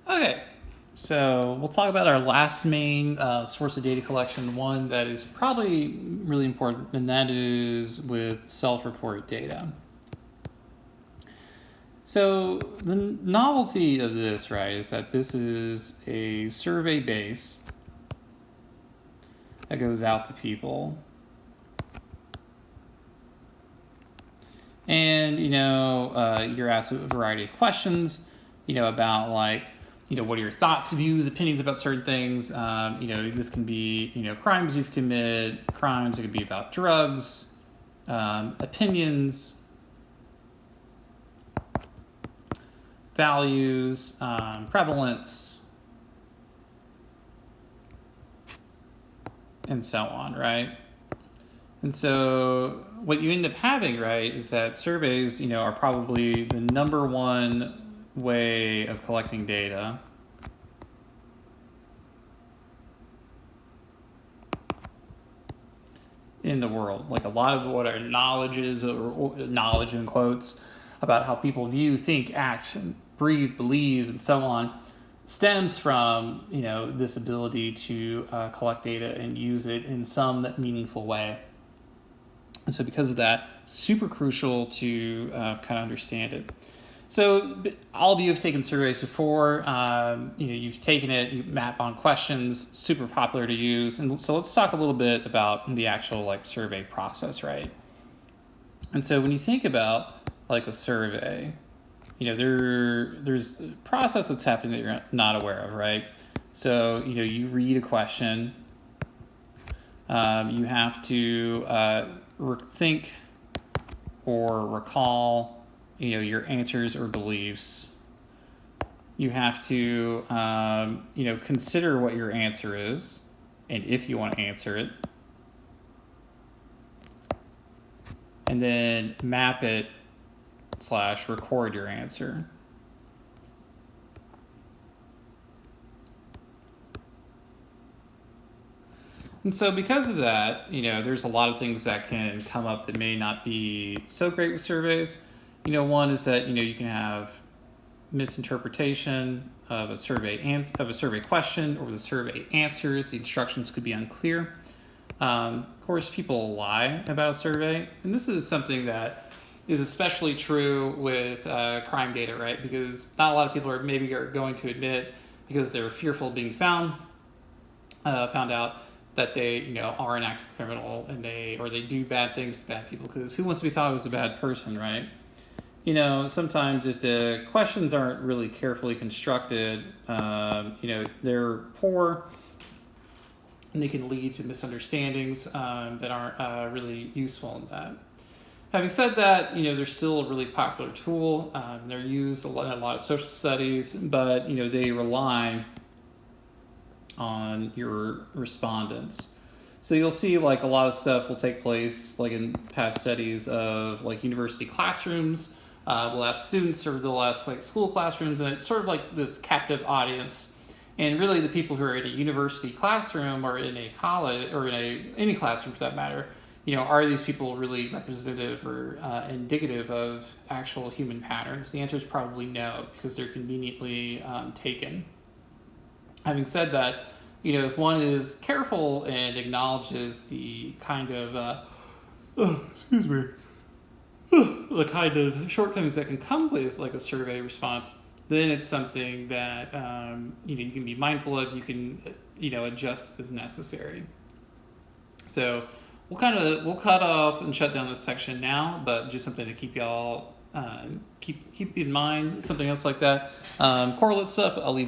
Okay, so we'll talk about our last main source of data collection, one that is probably really important, and that is with self-report data. So the novelty of this, right, is that this is a survey base that goes out to people. And, you're asked a variety of questions, about like, what are your thoughts, views, opinions about certain things? This can be, crimes you've committed, crimes. It could be about drugs, opinions, values, prevalence, and so on, right? And so what you end up having, right, is that surveys, are probably the number one way of collecting data. In the world. Like a lot of what our knowledge is, or knowledge in quotes, about how people view, think, act, breathe, believe, and so on, stems from, this ability to collect data and use it in some meaningful way. And so because of that, super crucial to kind of understand it. So all of you have taken surveys before. You've taken it, you map on questions, super popular to use. And so let's talk a little bit about the actual survey process, right? And so when you think about a survey, there's a process that's happening that you're not aware of, right? So, you read a question. You have to think or recall, your answers or beliefs. You have to, consider what your answer is and if you want to answer it. And then map it / record your answer. And so because of that, there's a lot of things that can come up that may not be so great with surveys. One is that, you can have misinterpretation of a survey question or the survey answers. The instructions could be unclear. Of course, people lie about a survey. And this is something that is especially true with crime data, right? Because not a lot of people are going to admit, because they're fearful of being found out, that they, are an active criminal and they do bad things to bad people, because who wants to be thought of as a bad person, right? Sometimes if the questions aren't really carefully constructed, they're poor and they can lead to misunderstandings that aren't really useful in that. Having said that, they're still a really popular tool. They're used in a lot of social studies, but, they rely on your respondents. So you'll see a lot of stuff will take place in past studies of university classrooms. We'll ask students, or they'll ask school classrooms, and it's sort of this captive audience. And really the people who are in a university classroom or in a college or in any classroom for that matter, are these people really representative or indicative of actual human patterns? The answer is probably no, because they're conveniently taken. Having said that, if one is careful and acknowledges the kind of, the kind of shortcomings that can come with a survey response, then it's something that you can be mindful of. You can adjust as necessary. So we'll cut off and shut down this section now, but just something to keep y'all keep in mind. Something else like that. Correlate stuff I'll leave